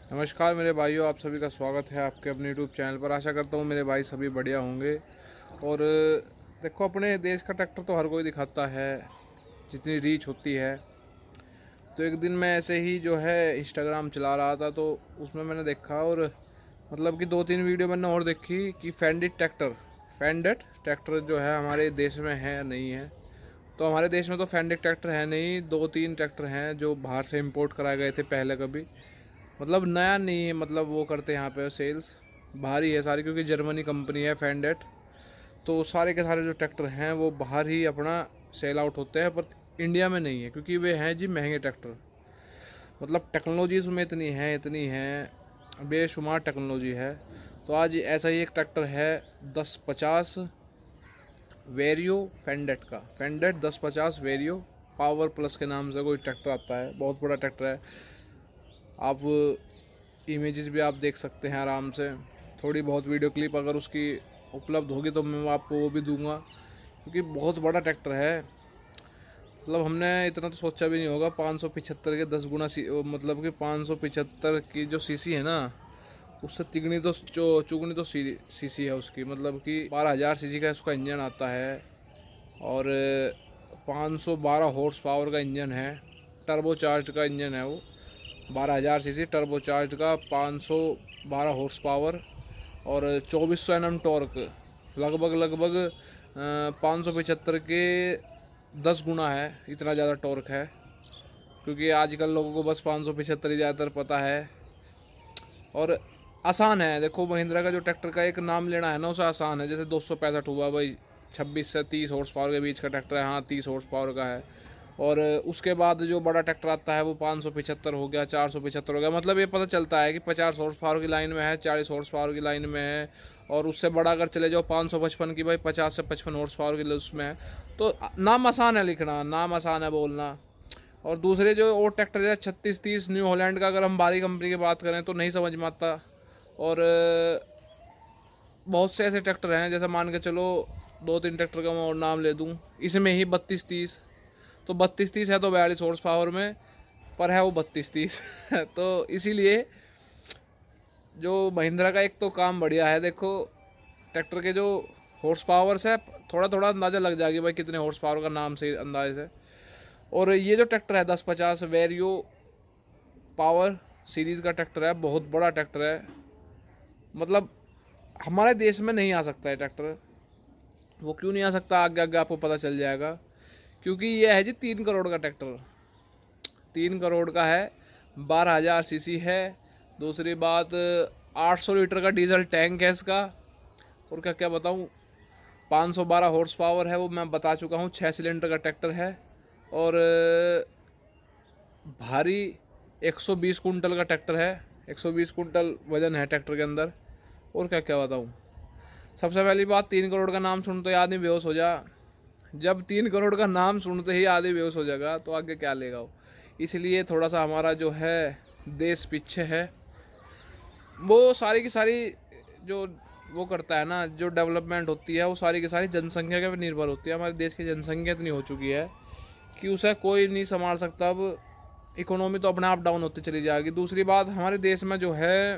नमस्कार मेरे भाइयों, आप सभी का स्वागत है आपके अपने यूट्यूब चैनल पर। आशा करता हूँ मेरे भाई सभी बढ़िया होंगे। और देखो, अपने देश का ट्रैक्टर तो हर कोई दिखाता है जितनी रीच होती है। तो एक दिन मैं ऐसे ही जो है इंस्टाग्राम चला रहा था, तो उसमें मैंने देखा, और मतलब कि 2-3 वीडियो मैंने और देखी कि फैंडेट ट्रैक्टर जो है हमारे देश में है नहीं है। तो हमारे देश में तो फैंडेट ट्रैक्टर है नहीं, 2-3 ट्रैक्टर हैं जो बाहर से इंपोर्ट कराए गए थे पहले कभी। मतलब नया नहीं है, मतलब वो करते हैं यहाँ पे सेल्स बाहर ही है सारी, क्योंकि जर्मनी कंपनी है फैंडेट। तो सारे के सारे जो ट्रैक्टर हैं वो बाहर ही अपना सेल आउट होते हैं, पर इंडिया में नहीं है क्योंकि वे हैं जी महंगे ट्रैक्टर। मतलब टेक्नोलॉजी उसमें इतनी है बेशुमार टेक्नोलॉजी है। तो आज ऐसा ही एक ट्रैक्टर है 1050 वेरियो फैंडेट का, फैंडेट 1050 वेरियो पावर प्लस के नाम से कोई ट्रैक्टर आता है। बहुत बड़ा ट्रैक्टर है। आप इमेजेस भी आप देख सकते हैं आराम से। थोड़ी बहुत वीडियो क्लिप अगर उसकी उपलब्ध होगी तो मैं आपको वो भी दूंगा, क्योंकि बहुत बड़ा ट्रैक्टर है। मतलब हमने इतना तो सोचा भी नहीं होगा। 575 के 10 गुना मतलब कि 575 की जो सीसी है ना, उससे तिगनी तो चुगनी तो सीसी है उसकी। मतलब कि 12,000 सीसी का उसका इंजन आता है, और 512 हॉर्स पावर का इंजन है। टर्बो चार्ज का इंजन है वो। 12,000 सीसी टर्बो चार्ज का, 512 हॉर्स पावर, और 2400 एनएम टॉर्क। लगभग 575 के 10 गुना है, इतना ज़्यादा टॉर्क है। क्योंकि आजकल लोगों को बस 575 ही ज़्यादातर पता है। और आसान है। देखो, महिंद्रा का जो ट्रैक्टर का एक नाम लेना है ना, उसे आसान है। जैसे 265 हुआ भाई, 26 से 30 हॉर्स पावर के बीच का ट्रैक्टर है। हाँ, 30 हॉर्स पावर का है। और उसके बाद जो बड़ा ट्रैक्टर आता है वो 575 हो गया, 475 हो गया। मतलब ये पता चलता है कि 50 हॉर्स पावर की लाइन में है, 40 हॉर्स पावर की लाइन में है। और उससे बड़ा अगर चले जाओ 555 की, भाई 50 से 55 हॉर्स पावर की उसमें है। तो नाम आसान है लिखना, नाम आसान है बोलना। और दूसरे जो और ट्रैक्टर है 3630 न्यू हॉलैंड का, अगर हम बारी कंपनी की बात करें तो नहीं समझ में आता। और बहुत से ऐसे ट्रैक्टर हैं, जैसे मान के चलो 2-3 ट्रैक्टर का मैं और नाम ले दूँ। इसमें ही 3230, तो 3230 है तो 42 हॉर्स पावर में, पर है वो 3230 तो इसीलिए जो महिंद्रा का एक तो काम बढ़िया है। देखो, ट्रैक्टर के जो हॉर्स पावर से थोड़ा थोड़ा अंदाज़ा लग जाएगी भाई कितने हॉर्स पावर का, नाम से अंदाजे से। और ये जो ट्रैक्टर है 1050 वेरियो पावर सीरीज़ का ट्रैक्टर है, बहुत बड़ा ट्रैक्टर है। मतलब हमारे देश में नहीं आ सकता है ट्रैक्टर। वो क्यों नहीं आ सकता, आगे आगे आपको पता चल जाएगा। क्योंकि ये है जी 3 करोड़ का ट्रैक्टर। 3 करोड़ का है, 12,000 सीसी है। दूसरी बात, 800 लीटर का डीजल टैंक है इसका। और क्या क्या बताऊँ, 512 हॉर्स पावर है, वो मैं बता चुका हूँ। 6 सिलेंडर का ट्रैक्टर है। और भारी 120 कुंटल का ट्रैक्टर है। 120 कुंटल वजन है ट्रैक्टर के अंदर। और क्या क्या बताऊँ। सबसे पहली बात, 3 करोड़ का नाम सुनते ही आदमी बेहोश हो जा। जब 3 करोड़ का नाम सुनते ही आदमी बेहोश हो जाएगा तो आगे क्या लेगा वो। इसलिए थोड़ा सा हमारा जो है देश पीछे है। वो सारी की सारी जो वो करता है ना, जो डेवलपमेंट होती है वो सारी की सारी जनसंख्या के पर निर्भर होती है। हमारे देश की जनसंख्या इतनी हो चुकी है कि उसे कोई नहीं संभाल सकता। अब इकोनॉमी तो अपने आप डाउन होती चली जाएगी। दूसरी बात, हमारे देश में जो है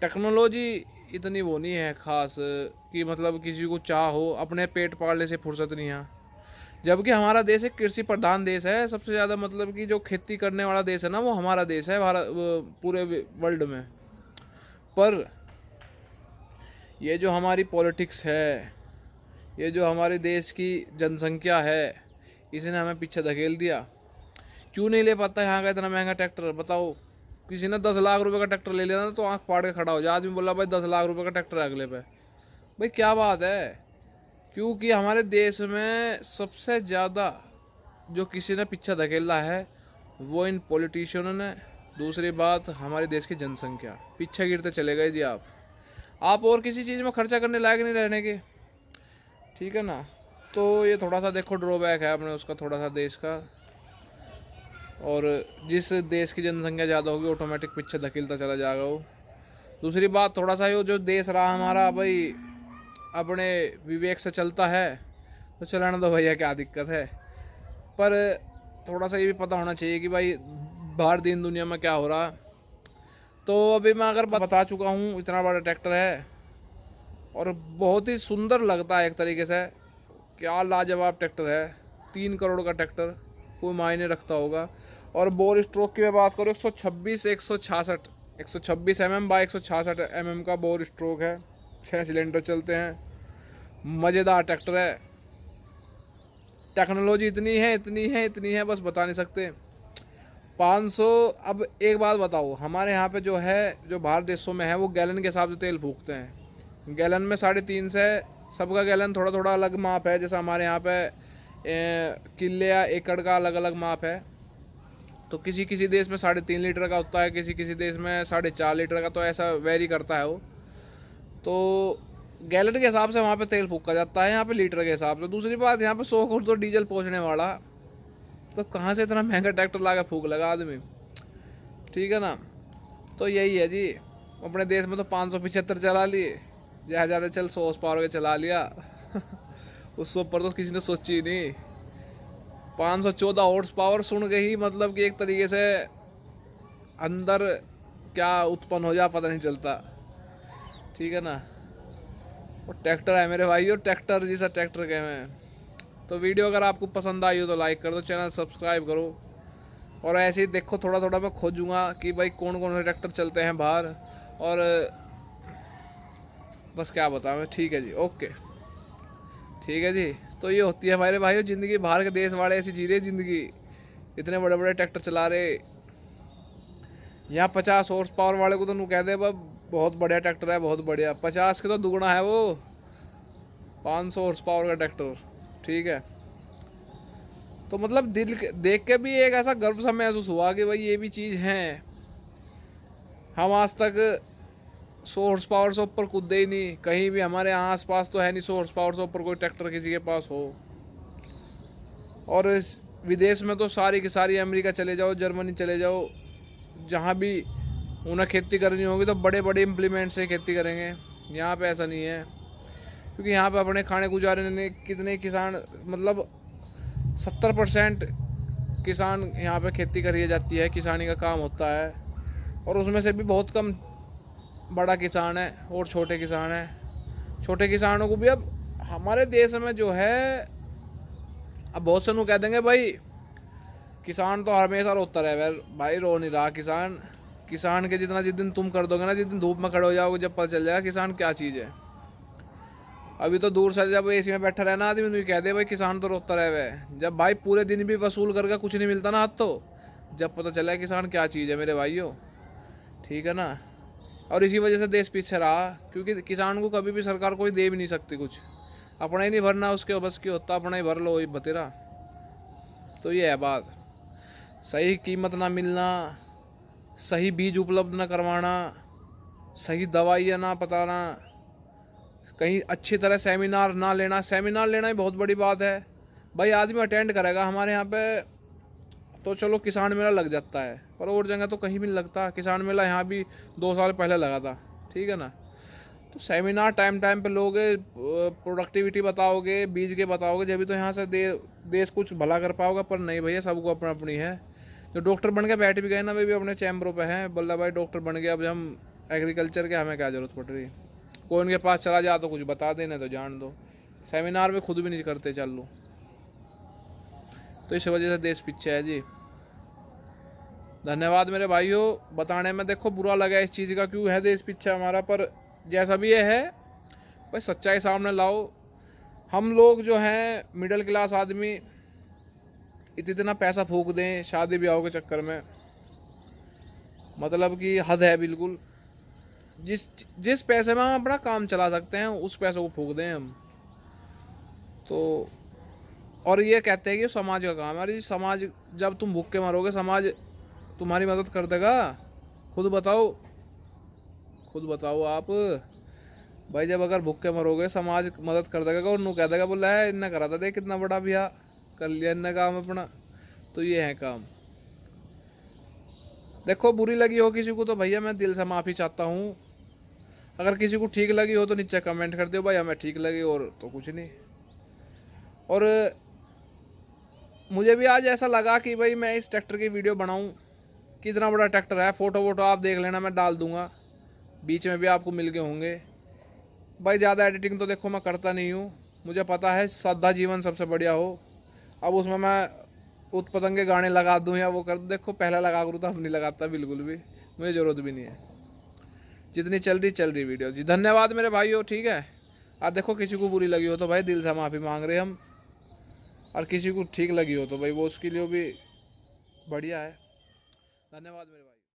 टेक्नोलॉजी इतनी वो नहीं है खास, कि मतलब किसी को चाह हो, अपने पेट पालने से फुर्सत नहीं है। जबकि हमारा देश एक कृषि प्रधान देश है। सबसे ज़्यादा मतलब कि जो खेती करने वाला देश है ना, वो हमारा देश है भारत, पूरे वर्ल्ड में। पर ये जो हमारी पॉलिटिक्स है, ये जो हमारे देश की जनसंख्या है, इसने हमें पीछे धकेल दिया। क्यों नहीं ले पाता यहाँ का इतना महंगा ट्रैक्टर, बताओ। किसी ने 10 लाख रुपए का ट्रैक्टर ले लिया ना तो आंख फाड़ के खड़ा हो जाए। आदमी बोला भाई 10 लाख रुपए का ट्रैक्टर है अगले पे। भाई क्या बात है। क्योंकि हमारे देश में सबसे ज़्यादा जो किसी ने पीछे धकेला है वो इन पॉलिटिशियनों ने। दूसरी बात, हमारे देश की जनसंख्या पीछे गिरते चले गए जी। आप और किसी चीज़ में खर्चा करने लायक नहीं रहने के, ठीक है ना। तो ये थोड़ा सा देखो ड्रॉबैक है अपने उसका, थोड़ा सा देश का। और जिस देश की जनसंख्या ज़्यादा होगी ऑटोमेटिक पीछे धकेलता चला जाएगा वो। दूसरी बात, थोड़ा सा ये जो देश रहा हमारा भाई अपने विवेक से चलता है तो चलाना दो भैया, क्या दिक्कत है। पर थोड़ा सा ये भी पता होना चाहिए कि भाई बाहर दीन दुनिया में क्या हो रहा। तो अभी मैं अगर बता चुका हूँ, इतना बड़ा ट्रैक्टर है और बहुत ही सुंदर लगता है एक तरीके से। क्या लाजवाब ट्रैक्टर है, 3 करोड़ का ट्रैक्टर कोई मायने रखता होगा। और बोर स्ट्रोक की मैं बात करूँ, 126 mm बाई 166 mm का बोर स्ट्रोक है। 6 सिलेंडर चलते हैं, मज़ेदार ट्रैक्टर है। टेक्नोलॉजी इतनी है बस बता नहीं सकते। 500। अब एक बात बताओ, हमारे यहाँ पे जो है, जो बाहर देशों में है, वो गैलन के हिसाब से तेल फूकते हैं। गैलन में 3.5 से, सबका गैलन थोड़ा थोड़ा अलग माप है। जैसा हमारे यहाँ पे किले या एकड़ का अलग अलग माप है। तो किसी किसी देश में 3.5 लीटर का होता है, किसी किसी देश में 4.5 लीटर का, तो ऐसा वेरी करता है वो। तो गैलन के हिसाब से वहाँ पे तेल फूका जाता है, यहाँ पे लीटर के हिसाब से। दूसरी बात, यहाँ पे 100 करोड़ तो डीजल पहुँचने वाला, तो कहाँ से इतना महंगा ट्रैक्टर ला के फूक लगा आदमी, ठीक है ना। तो यही है जी, अपने देश में तो 575 चला लिए, ज़्यादा चल 100 पावर के चला लिया उससे ऊपर तो किसी ने सोची ही नहीं। 514 हॉर्स पावर सुन के ही मतलब कि एक तरीके से अंदर क्या उत्पन्न हो जाए पता नहीं चलता, ठीक है ना। वो ट्रैक्टर है मेरे भाई, और ट्रैक्टर जैसा ट्रैक्टर के में। तो वीडियो अगर आपको पसंद आई हो तो लाइक कर दो, चैनल सब्सक्राइब करो। और ऐसे ही देखो, थोड़ा थोड़ा मैं खोजूँगा कि भाई कौन कौन से ट्रैक्टर चलते हैं बाहर। और बस क्या बताऊँ, ठीक है जी, ओके, ठीक है जी। तो ये होती है हमारे भाइयों ज़िंदगी, बाहर के देश वाले ऐसी जी रहे ज़िंदगी, इतने बड़े बड़े ट्रैक्टर चला रहे। यहाँ 50 हॉर्स पावर वाले को तो नू कह दे बहुत बढ़िया ट्रैक्टर है, बहुत बढ़िया। 50 के तो दुगना है वो, 500 हॉर्स पावर का ट्रैक्टर, ठीक है। तो मतलब दिल देख के भी एक ऐसा गर्व सा महसूस हुआ कि भाई ये भी चीज़ है। हम आज तक 100 हॉर्स पावर से ऊपर कूदे ही नहीं कहीं भी, हमारे यहाँ आसपास तो है नहीं 100 हॉर्स पावर से ऊपर कोई ट्रैक्टर किसी के पास हो। और विदेश में तो सारी की सारी, अमेरिका चले जाओ, जर्मनी चले जाओ, जहाँ भी उन्हें खेती करनी होगी तो बड़े बड़े इम्प्लीमेंट से खेती करेंगे। यहाँ पे ऐसा नहीं है, क्योंकि यहाँ पे अपने खाने गुजारने ने कितने किसान, मतलब 70% किसान यहाँ पे खेती करी जाती है, किसानी का काम होता है। और उसमें से भी बहुत कम बड़ा किसान है और छोटे किसान हैं। छोटे किसानों को भी अब हमारे देश में जो है, अब बहुत से लोग कह देंगे भाई किसान तो हमेशा रोता रहे। भाई रो नहीं रहा किसान। किसान के जितना जिस दिन तुम कर दोगे ना, जिस दिन धूप में खड़े हो जाओगे, जब पता चल जाएगा किसान क्या चीज़ है। अभी तो दूर से जब एसी में बैठा रहना आदमी, तो कह दे भाई किसान तो रोता रहे। जब भाई पूरे दिन भी वसूल करके कुछ नहीं मिलता ना हाथ, तो जब पता चला किसान क्या चीज़ है मेरे भाइयों, ठीक है ना। और इसी वजह से देश पीछे रहा, क्योंकि किसान को कभी भी सरकार कोई दे भी नहीं सकती कुछ। अपना ही नहीं भरना उसके बस की होता, अपना ही भर लो वही बतेरा। तो ये है बात, सही कीमत ना मिलना, सही बीज उपलब्ध ना करवाना, सही दवाइयाँ ना बताना, कहीं अच्छी तरह सेमिनार ना लेना। सेमिनार लेना ही बहुत बड़ी बात है भाई। आदमी अटेंड करेगा हमारे यहाँ पे तो चलो किसान मेला लग जाता है, पर और जगह तो कहीं भी नहीं लगता। किसान मेला यहाँ भी 2 साल पहले लगा था, ठीक है ना। तो सेमिनार टाइम टाइम पे लोगे, प्रोडक्टिविटी बताओगे, बीज के बताओगे, जब भी तो यहाँ से देश कुछ भला कर पाओगे। पर नहीं भैया, सबको अपना अपनी है। जो डॉक्टर बन के बैठ भी गए ना, वे भी अपने चैम्बरों पे हैं, बोला भाई डॉक्टर बन गया, अब हम एग्रीकल्चर के हमें क्या ज़रूरत पड़ रही। कोई उनके पास चला जा तो कुछ बता देना, तो जान दो। सेमिनार में खुद भी नहीं करते चल लो। तो इस वजह से देश पीछे है जी। धन्यवाद मेरे भाइयों बताने में। देखो बुरा लगा इस चीज़ का, क्यों है देश पीछे हमारा, पर जैसा भी ये है भाई सच्चाई सामने लाओ। हम लोग जो हैं मिडिल क्लास आदमी इतना पैसा फूक दें शादी ब्याह के चक्कर में, मतलब कि हद है बिल्कुल। जिस पैसे में हम अपना काम चला सकते हैं उस पैसे को फूक दें हम तो। और ये कहते हैं कि समाज का काम है। अरे समाज, जब तुम भूखे मरोगे समाज तुम्हारी मदद कर देगा? खुद बताओ, खुद बताओ आप भाई। जब अगर भूखे मरोगे समाज मदद कर देगा, और नू कह देगा बोला है इन्हें करा था, देख कितना बड़ा ब्याह कर लिया इन्हें काम अपना। तो ये है काम। देखो बुरी लगी हो किसी को तो भैया मैं दिल से माफ़ी चाहता हूँ। अगर किसी को ठीक लगी हो तो नीचे कमेंट कर दो भाई हमें ठीक लगी, और तो कुछ नहीं। और मुझे भी आज ऐसा लगा कि भाई मैं इस ट्रैक्टर की वीडियो बनाऊं, कितना बड़ा ट्रैक्टर है। फ़ोटो वोटो आप देख लेना, मैं डाल दूंगा, बीच में भी आपको मिल गए होंगे। भाई ज़्यादा एडिटिंग तो देखो मैं करता नहीं हूँ, मुझे पता है सादा जीवन सबसे बढ़िया हो। अब उसमें मैं उत पतंग के गाने लगा दूँ या वो कर दूँ, देखो पहले लगा करूँ तो अब नहीं लगाता बिल्कुल भी, मुझे ज़रूरत भी नहीं है। जितनी चल रही वीडियो जी। धन्यवाद मेरे भाई हो, ठीक है। अब देखो किसी को बुरी लगी हो तो भाई दिल से माफ़ी मांग रहे हम, और किसी को ठीक लगी हो तो भाई वो उसके लिए भी बढ़िया है। धन्यवाद मेरे भाई।